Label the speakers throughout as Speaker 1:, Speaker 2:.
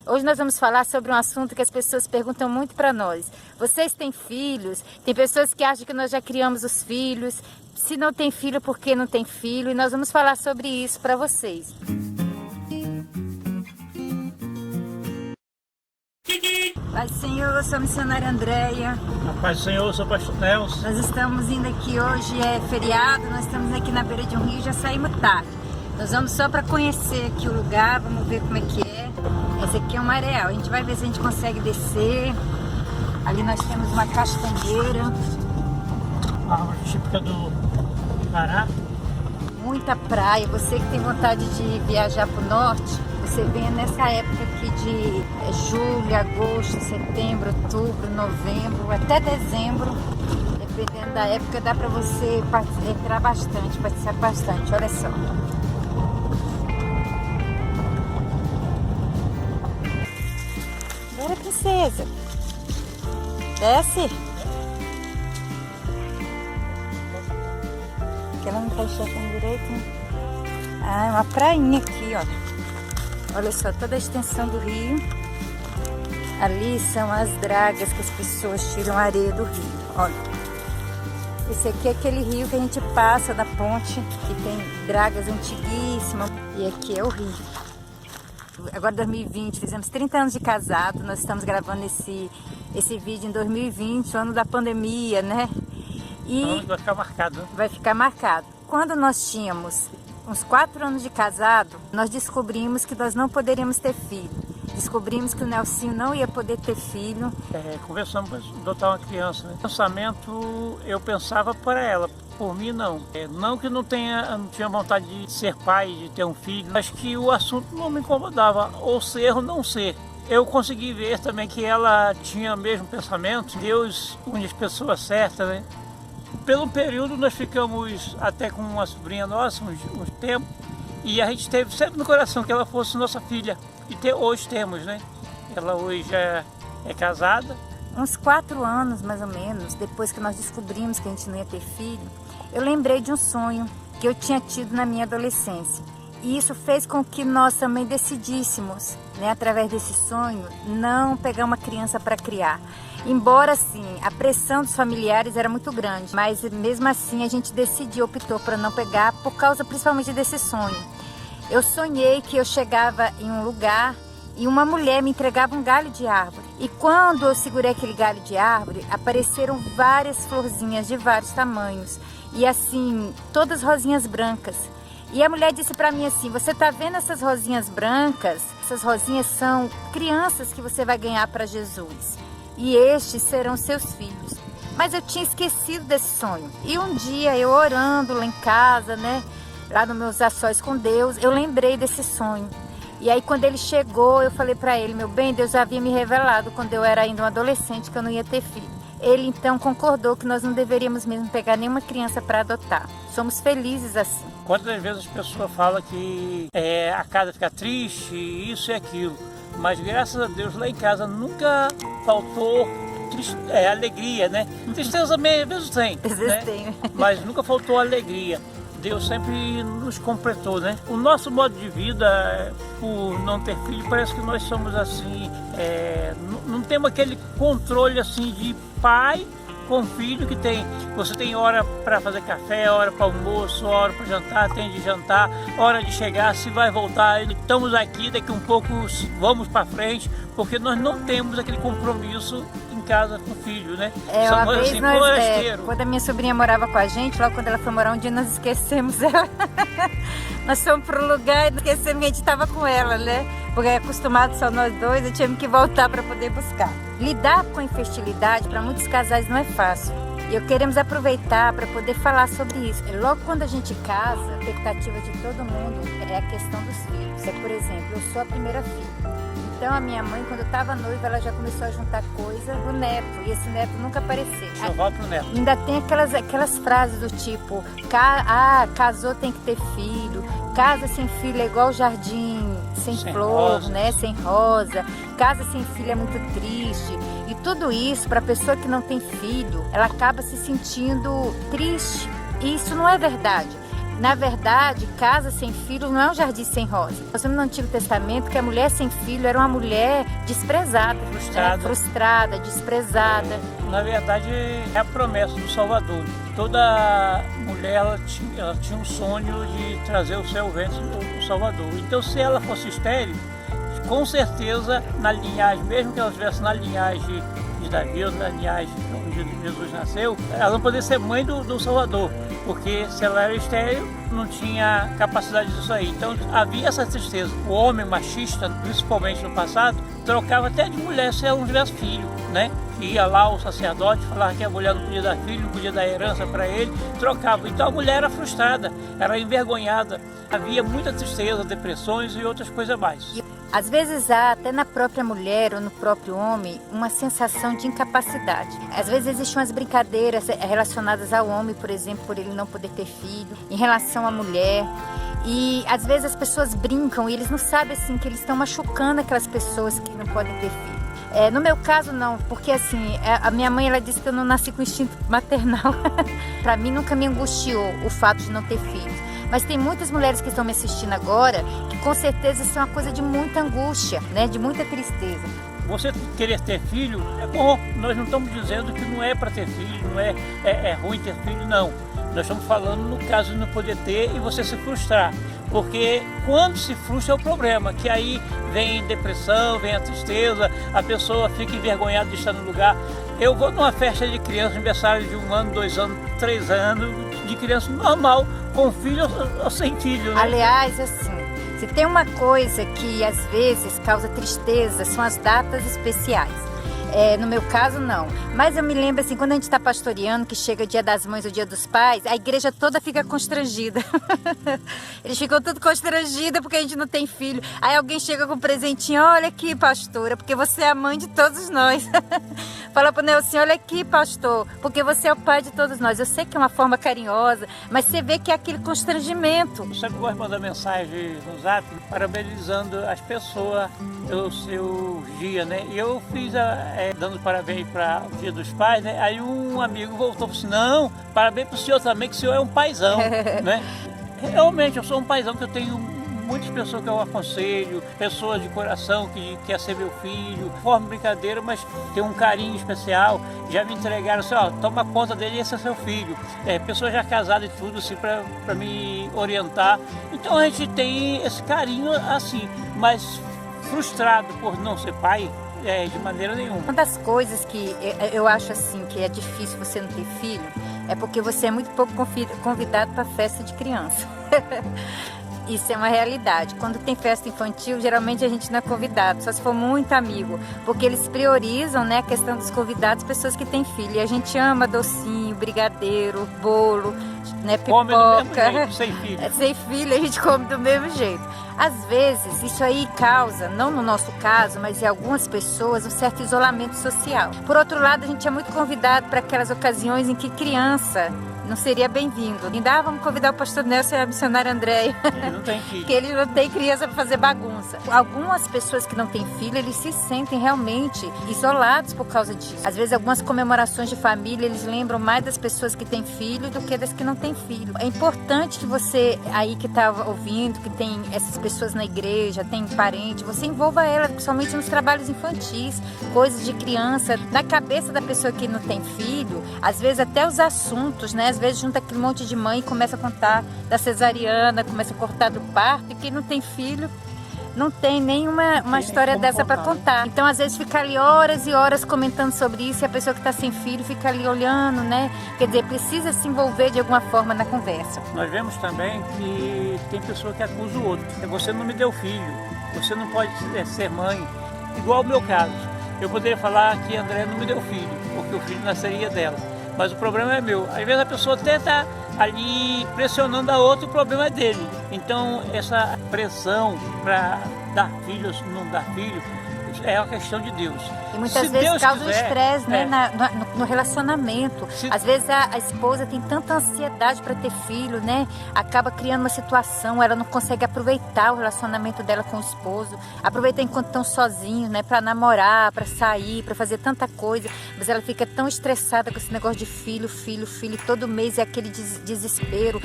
Speaker 1: Hoje nós vamos falar sobre um assunto que as pessoas perguntam muito para nós. Vocês têm filhos? Tem pessoas que acham que nós já criamos os filhos. Se não tem filho, por que não tem filho? E nós vamos falar sobre isso para vocês. Pai do Senhor, eu sou a missionária Andréia.
Speaker 2: A paz do Senhor, eu sou o pastor Nelson.
Speaker 1: Nós estamos indo aqui, hoje é feriado, nós estamos aqui na beira de um rio, já saímos tarde. Nós vamos só para conhecer aqui o lugar, vamos ver como é que é. Esse aqui é um areal, a gente vai ver se a gente consegue descer. Ali nós temos uma castanheira.
Speaker 2: A árvore típica do Pará.
Speaker 1: Muita praia, você que tem vontade de viajar para o norte, você venha nessa época aqui de julho, agosto, setembro, outubro, novembro, até dezembro. Dependendo da época, dá para você entrar bastante, participar bastante, olha só. Bora, princesa. Desce. Que ela não tá enxergando direito, hein? Ah, é uma prainha aqui, olha. Olha só, toda a extensão do rio. Ali são as dragas que as pessoas tiram a areia do rio, olha. Esse aqui é aquele rio que a gente passa da ponte, que tem dragas antiguíssimas. E aqui é o rio. Agora 2020, fizemos 30 anos de casado, nós estamos gravando esse vídeo em 2020, o ano da pandemia, né? E
Speaker 2: vai ficar marcado, né?
Speaker 1: Vai ficar marcado. Quando nós tínhamos uns 4 anos de casado, nós descobrimos que nós não poderíamos ter filho. Descobrimos que o Nelsinho não ia poder ter filho.
Speaker 2: Conversamos para adotar uma criança, né? Pensamento, eu pensava para ela, por mim não. Não que não tinha vontade de ser pai, de ter um filho. Acho que o assunto não me incomodava, ou ser ou não ser. Eu consegui ver também que ela tinha o mesmo pensamento. Deus une as pessoas certas, né? Pelo período nós ficamos até com uma sobrinha nossa, uns tempos, e a gente teve sempre no coração que ela fosse nossa filha. E hoje temos, né? Ela hoje é casada.
Speaker 1: Uns 4 anos, mais ou menos, depois que nós descobrimos que a gente não ia ter filho, eu lembrei de um sonho que eu tinha tido na minha adolescência. E isso fez com que nós também decidíssemos, né, através desse sonho, não pegar uma criança para criar. Embora, assim, a pressão dos familiares era muito grande, mas mesmo assim a gente decidiu, optou por não pegar, por causa principalmente desse sonho. Eu sonhei que eu chegava em um lugar e uma mulher me entregava um galho de árvore. E quando eu segurei aquele galho de árvore, apareceram várias florzinhas de vários tamanhos. E assim, todas rosinhas brancas. E a mulher disse para mim assim, você tá vendo essas rosinhas brancas? Essas rosinhas são crianças que você vai ganhar para Jesus. E estes serão seus filhos. Mas eu tinha esquecido desse sonho. E um dia eu orando lá em casa, né? Lá nos meus açóis com Deus, eu lembrei desse sonho. E aí quando ele chegou, eu falei para ele, meu bem, Deus já havia me revelado quando eu era ainda um adolescente que eu não ia ter filho. Ele então concordou que nós não deveríamos mesmo pegar nenhuma criança para adotar. Somos felizes assim.
Speaker 2: Quantas vezes as pessoas falam que a casa fica triste, isso e aquilo. Mas graças a Deus lá em casa nunca faltou alegria, né? Tristeza mesmo tem, né? Mas nunca faltou alegria. Deus sempre nos completou, né? O nosso modo de vida, por não ter filho, parece que nós somos assim, não temos aquele controle assim de pai com filho que tem. Você tem hora para fazer café, hora para almoço, hora para jantar, tem de jantar, hora de chegar, se vai voltar, estamos aqui, daqui um pouco vamos para frente, porque nós não temos aquele compromisso em casa com o filho, né?
Speaker 1: Uma vez assim, quando a minha sobrinha morava com a gente, logo quando ela foi morar um dia, nós esquecemos ela. Nós fomos para o lugar e esquecemos que a gente estava com ela, né? Porque é acostumado só nós dois, eu tive que voltar para poder buscar. Lidar com a infertilidade para muitos casais não é fácil. E queremos aproveitar para poder falar sobre isso. Logo quando a gente casa, a expectativa de todo mundo é a questão dos filhos. Por exemplo, eu sou a primeira filha. Então a minha mãe, quando eu estava noiva, ela já começou a juntar coisa do neto. E esse neto nunca apareceu.
Speaker 2: Só vai pro neto.
Speaker 1: Ainda tem aquelas frases do tipo, casou tem que ter filho. Casa sem filho é igual jardim sem flor, né? Sem rosa. Casa sem filho é muito triste. E tudo isso, para a pessoa que não tem filho, ela acaba se sentindo triste. E isso não é verdade. Na verdade, casa sem filho não é um jardim sem rosa. Nós vemos no Antigo Testamento que a mulher sem filho era uma mulher desprezada, frustrada, desprezada.
Speaker 2: Na verdade, é a promessa do Salvador. Toda mulher ela tinha um sonho de trazer o seu ventre do Salvador. Então, se ela fosse estéril, com certeza, na linhagem, mesmo que ela estivesse na linhagem de Davi ou na linhagem onde Jesus nasceu, ela não poderia ser mãe do Salvador, porque se ela era estéril, não tinha capacidade disso aí. Então havia essa tristeza. O homem machista, principalmente no passado, trocava até de mulher se ela não tivesse filho, né? Ia lá o sacerdote, falava que a mulher não podia dar filho, não podia dar herança para ele, trocava. Então a mulher era frustrada, era envergonhada. Havia muita tristeza, depressões e outras coisas mais.
Speaker 1: Às vezes há, até na própria mulher ou no próprio homem, uma sensação de incapacidade. Às vezes existem umas brincadeiras relacionadas ao homem, por exemplo, por ele não poder ter filho, em relação à mulher. E às vezes as pessoas brincam e eles não sabem assim, que eles estão machucando aquelas pessoas que não podem ter filho. No meu caso não, porque assim, a minha mãe ela disse que eu não nasci com instinto maternal. Para mim nunca me angustiou o fato de não ter filhos. Mas tem muitas mulheres que estão me assistindo agora que com certeza isso é uma coisa de muita angústia, né? De muita tristeza.
Speaker 2: Você querer ter filho é bom, nós não estamos dizendo que não é para ter filho, não é ruim ter filho, não. Nós estamos falando no caso de não poder ter e você se frustrar. Porque quando se frustra é o problema, que aí vem depressão, vem a tristeza, a pessoa fica envergonhada de estar no lugar. Eu vou numa festa de criança, aniversário de 1 ano, 2 anos, 3 anos, de criança normal, com filho ou sem filho, né?
Speaker 1: Aliás, assim, se tem uma coisa que às vezes causa tristeza, são as datas especiais. No meu caso, não. Mas eu me lembro assim, quando a gente está pastoreando, que chega o Dia das Mães, o Dia dos Pais, a igreja toda fica constrangida. Eles ficam tudo constrangidos porque a gente não tem filho. Aí alguém chega com um presentinho, olha aqui, pastora, porque você é a mãe de todos nós. Fala pro Nelson, olha aqui, pastor, porque você é o pai de todos nós. Eu sei que é uma forma carinhosa, mas você vê que é aquele constrangimento.
Speaker 2: Eu sempre gosto de mandar mensagem no Zap, parabenizando as pessoas pelo seu dia, né? E eu fiz dando parabéns para o Dia dos Pais, né? Aí um amigo voltou e falou assim, não, parabéns para o senhor também, que o senhor é um paizão, né? Realmente, eu sou um paizão, que eu tenho muitas pessoas que eu aconselho, pessoas de coração que quer ser meu filho, forma brincadeira, mas tem um carinho especial. Já me entregaram assim, ó, toma conta dele, esse é seu filho. Pessoas já casadas e tudo, assim, para me orientar. Então a gente tem esse carinho assim, mas frustrado por não ser pai, de maneira nenhuma.
Speaker 1: Uma das coisas que eu acho assim que é difícil você não ter filho é porque você é muito pouco convidado para festa de criança. Isso é uma realidade. Quando tem festa infantil, geralmente a gente não é convidado, só se for muito amigo, porque eles priorizam, né, a questão dos convidados, pessoas que têm filho. E a gente ama docinho, brigadeiro, bolo, né, pipoca.
Speaker 2: Come do mesmo jeito, sem filho.
Speaker 1: Sem filho a gente come do mesmo jeito. Às vezes isso aí causa, não no nosso caso, mas em algumas pessoas, um certo isolamento social. Por outro lado, a gente é muito convidado para aquelas ocasiões em que criança não seria bem-vindo. Ainda vamos convidar o pastor Nelson e a missionária Andréia.
Speaker 2: Ele não tem filho.
Speaker 1: Que ele não tem criança para fazer bagunça. Algumas pessoas que não têm filho, eles se sentem realmente isolados por causa disso. Às vezes, algumas comemorações de família, eles lembram mais das pessoas que têm filho do que das que não têm filho. É importante que você, aí que está ouvindo, que tem essas pessoas na igreja, tem parente, você envolva elas, principalmente nos trabalhos infantis, coisas de criança. Na cabeça da pessoa que não tem filho, às vezes até os assuntos, né? Às vezes junta aquele monte de mãe e começa a contar da cesariana, começa a cortar do parto, e quem não tem filho não tem nenhuma história dessa para contar. Então às vezes fica ali horas e horas comentando sobre isso, e a pessoa que está sem filho fica ali olhando, né? Quer dizer, precisa se envolver de alguma forma na conversa.
Speaker 2: Nós vemos também que tem pessoa que acusa o outro. Você não me deu filho, você não pode ser mãe. Igual o meu caso. Eu poderia falar que a Andréia não me deu filho, porque o filho nasceria dela. Mas o problema é meu. Às vezes a pessoa até está ali pressionando a outra, o problema é dele. Então essa pressão para dar filho ou não dar filho filhos é uma questão de Deus.
Speaker 1: E muitas
Speaker 2: Se
Speaker 1: vezes
Speaker 2: Deus
Speaker 1: causa um
Speaker 2: quiser,
Speaker 1: estresse, né, no relacionamento.
Speaker 2: Se-
Speaker 1: Às vezes a esposa tem tanta ansiedade para ter filho, né? Acaba criando uma situação, ela não consegue aproveitar o relacionamento dela com o esposo, aproveitar enquanto estão sozinhos, né? Para namorar, para sair, para fazer tanta coisa. Mas ela fica tão estressada com esse negócio de filho, todo mês é aquele desespero.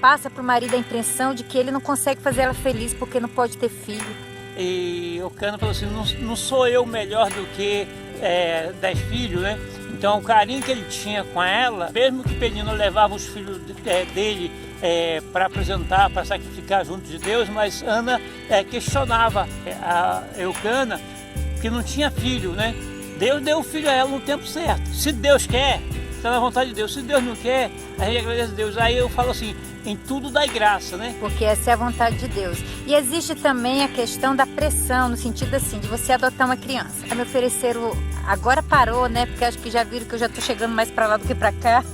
Speaker 1: Passa para o marido a impressão de que ele não consegue fazer ela feliz porque não pode ter filho.
Speaker 2: E o Cano falou assim, não sou eu melhor do que 10 filhos, né? Então o carinho que ele tinha com ela, mesmo que Penina levava os filhos dele para apresentar, para sacrificar junto de Deus, mas Ana questionava a Eucana que não tinha filho, né? Deus deu o filho a ela no tempo certo. Se Deus quer, está na vontade de Deus. Se Deus não quer, a gente agradece a Deus. Aí eu falo assim, em tudo dá graça, né?
Speaker 1: Porque essa é a vontade de Deus. E existe também a questão da pressão, no sentido assim, de você adotar uma criança. Me ofereceram, agora parou, né? Porque acho que já viram que eu já estou chegando mais para lá do que para cá.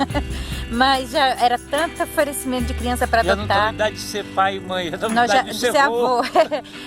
Speaker 1: Mas já era tanto oferecimento de criança para adotar.
Speaker 2: Já não tem idade de ser pai e mãe, já não
Speaker 1: Nós
Speaker 2: idade de ser avô.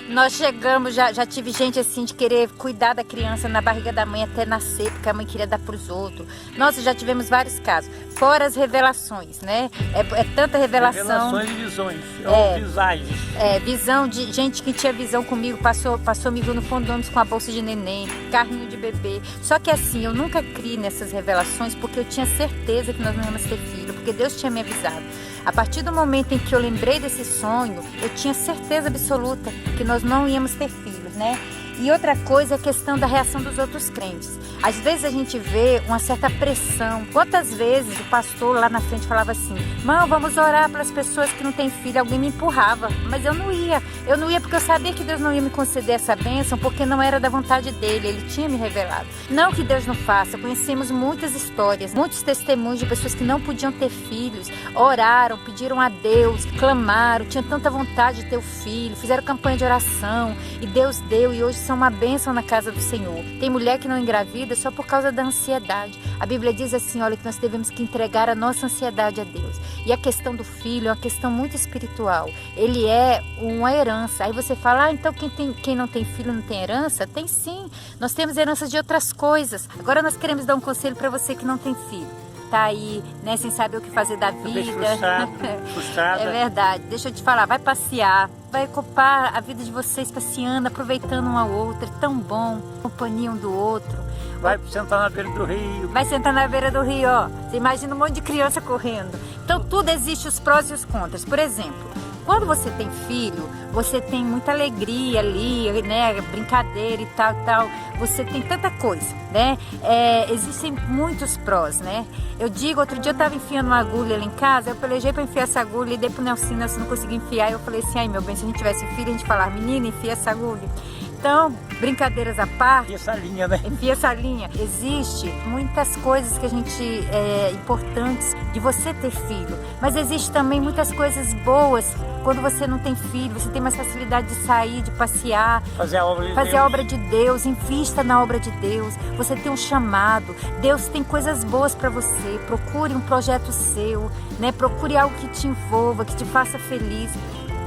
Speaker 1: Nós chegamos, já tive gente assim de querer cuidar da criança na barriga da mãe até nascer, porque a mãe queria dar para os outros. Nós já tivemos vários casos. Fora as revelações, né? É tanta revelação.
Speaker 2: Revelações e visões, ou visagens.
Speaker 1: Visão de gente que tinha visão comigo, passou comigo no fundo do ônibus com a bolsa de neném, carrinho de bebê. Só que assim, eu nunca criei nessas revelações porque eu tinha certeza que nós não íamos ter filho, porque Deus tinha me avisado. A partir do momento em que eu lembrei desse sonho, eu tinha certeza absoluta que nós não íamos ter filhos, né? E outra coisa é a questão da reação dos outros crentes. Às vezes a gente vê uma certa pressão. Quantas vezes o pastor lá na frente falava assim, irmão, vamos orar pelas pessoas que não têm filho. Alguém me empurrava, mas eu não ia. Eu não ia porque eu sabia que Deus não ia me conceder essa bênção, porque não era da vontade dele, ele tinha me revelado. Não que Deus não faça, conhecemos muitas histórias, muitos testemunhos de pessoas que não podiam ter filhos, oraram, pediram a Deus, clamaram, tinham tanta vontade de ter o filho, fizeram campanha de oração e Deus deu, e hoje são uma bênção na casa do Senhor. Tem mulher que não engravida só por causa da ansiedade. A Bíblia diz assim, olha, que nós devemos que entregar a nossa ansiedade a Deus. E a questão do filho é uma questão muito espiritual. Ele é uma herança. Aí você fala, então quem não tem filho não tem herança? Tem sim. Nós temos heranças de outras coisas. Agora nós queremos dar um conselho para você que não tem filho. Tá aí, né, sem saber o que fazer da vida.
Speaker 2: Frustrada.
Speaker 1: É verdade. Deixa eu te falar, vai passear, vai ocupar a vida de vocês passeando, aproveitando um ao outro, é tão bom, companhia um do outro.
Speaker 2: Vai sentar na beira do rio.
Speaker 1: Vai sentar na beira do rio, ó. Você imagina um monte de criança correndo. Então tudo existe os prós e os contras. Por exemplo, quando você tem filho, você tem muita alegria ali, né? Brincadeira e tal. Você tem tanta coisa, né? Existem muitos prós, né? Eu digo, outro dia eu tava enfiando uma agulha ali em casa, eu pelejei para enfiar essa agulha e dei pro Nelson não conseguia enfiar. Eu falei assim, ai meu bem, se a gente tivesse filho, a gente falava, menina, enfia essa agulha. Então, brincadeiras à parte.
Speaker 2: Enfia essa linha, né?
Speaker 1: Enfia essa linha. Existe muitas coisas que a gente importantes de você ter filho, mas existe também muitas coisas boas quando você não tem filho. Você tem mais facilidade de sair, de passear,
Speaker 2: fazer a obra de
Speaker 1: Deus.
Speaker 2: A
Speaker 1: obra de Deus, invista na obra de Deus. Você tem um chamado. Deus tem coisas boas para você. Procure um projeto seu, né? Procure algo que te envolva, que te faça feliz.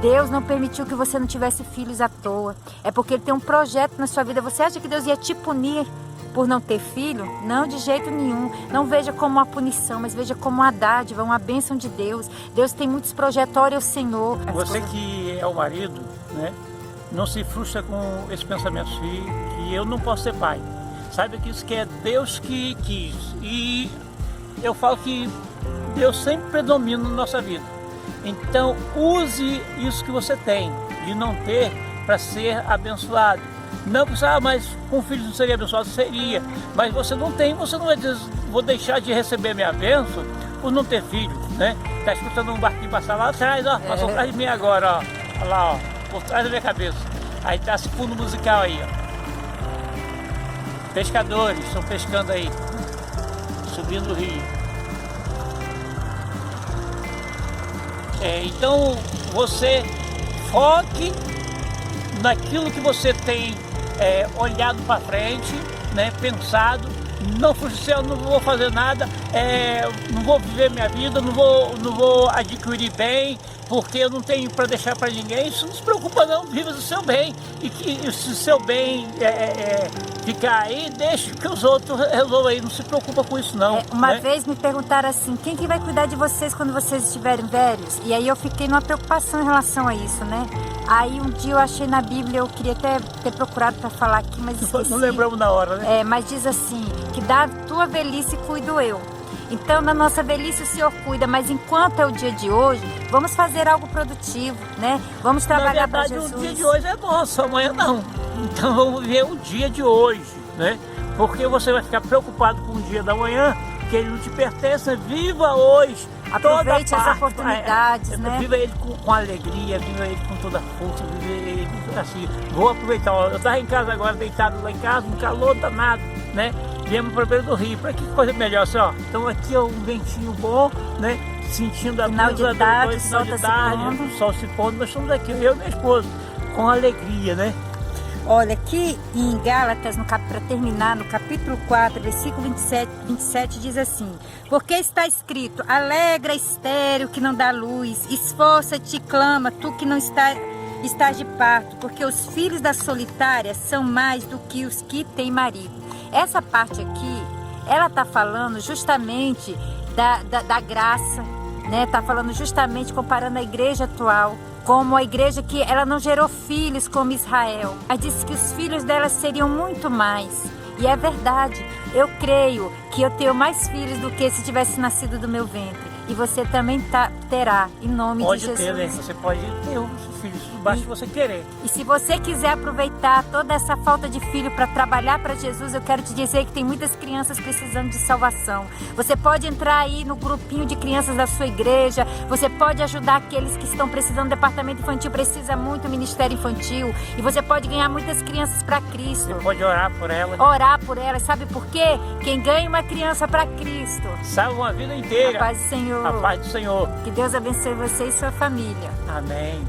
Speaker 1: Deus não permitiu que você não tivesse filhos à toa. É porque Ele tem um projeto na sua vida. Você acha que Deus ia te punir por não ter filho? Não, de jeito nenhum. Não veja como uma punição, mas veja como uma dádiva, uma bênção de Deus. Deus tem muitos projetos, ore ao Senhor.
Speaker 2: Você que é o marido, né? Não se frustra com esse pensamento que eu não posso ser pai. Saiba que isso que é Deus que quis. E eu falo que Deus sempre predomina na nossa vida. Então use isso que você tem, de não ter, para ser abençoado. Não pensar, mas com filhos não seria abençoado? Seria. Mas você não tem, você não vai dizer, vou deixar de receber minha bênção por não ter filho, né? Tá escutando um barquinho passar lá atrás, ó, passou atrás de mim agora, ó. Olha lá, ó, por trás da minha cabeça. Aí tá esse fundo musical aí, ó. Pescadores estão pescando aí, subindo o rio. Então você foque naquilo que você tem olhado para frente, né, pensado, não vou fazer nada, não vou viver minha vida, não vou adquirir bem, porque eu não tenho para deixar para ninguém, isso não se preocupa não, viva do seu bem. E que se o seu bem ficar aí, deixe que os outros resolvam aí, não se preocupa com isso não.
Speaker 1: Uma vez me perguntaram assim, quem que vai cuidar de vocês quando vocês estiverem velhos? E aí eu fiquei numa preocupação em relação a isso, né? Aí um dia eu achei na Bíblia, eu queria até ter procurado para falar aqui, mas esqueci.
Speaker 2: Não lembramos na hora, né?
Speaker 1: Mas diz assim, que da tua velhice cuido eu. Então, na nossa velhice o Senhor cuida, mas enquanto é o dia de hoje, vamos fazer algo produtivo, né? Vamos trabalhar para Jesus.
Speaker 2: O dia de hoje é nosso, amanhã não. Então vamos viver o dia de hoje, né? Porque você vai ficar preocupado com o dia da manhã, que ele não te pertence, viva hoje.
Speaker 1: Aproveite as oportunidades, né?
Speaker 2: Viva ele com alegria, viva ele com toda a força, viva ele assim. Vou aproveitar, eu estava em casa agora, deitado lá em casa, um calor danado, né? Viemos para Beira do Rio, para que coisa melhor, assim, ó. Então aqui é um ventinho bom, né? Sentindo a
Speaker 1: final
Speaker 2: brisa
Speaker 1: de tarde,
Speaker 2: do final de tarde, o sol se pondo, nós estamos aqui, eu e minha esposa, com alegria, né?
Speaker 1: Olha, aqui em Gálatas, para terminar, no capítulo 4, versículo 27 diz assim: porque está escrito, alegra estéril que não dá luz, esforça-te e clama, tu que não estás de parto, porque os filhos da solitária são mais do que os que têm marido. Essa parte aqui, ela está falando justamente da graça, né? Está falando justamente comparando a igreja atual como a igreja que ela não gerou filhos como Israel. Ela disse que os filhos dela seriam muito mais. E é verdade, eu creio que eu tenho mais filhos do que se tivesse nascido do meu ventre. E você também terá, em nome de Jesus.
Speaker 2: Pode ter, né? Você pode ter os filhos, basta você querer.
Speaker 1: E se você quiser aproveitar toda essa falta de filho para trabalhar para Jesus, eu quero te dizer que tem muitas crianças precisando de salvação. Você pode entrar aí no grupinho de crianças da sua igreja, você pode ajudar aqueles que estão precisando do departamento infantil, precisa muito do ministério infantil, e você pode ganhar muitas crianças para Cristo.
Speaker 2: Você pode orar por elas.
Speaker 1: Orar por elas, sabe por quê? Quem ganha uma criança para Cristo
Speaker 2: salva uma vida inteira.
Speaker 1: A paz do Senhor.
Speaker 2: A paz do Senhor.
Speaker 1: Que Deus abençoe você e sua família.
Speaker 2: Amém.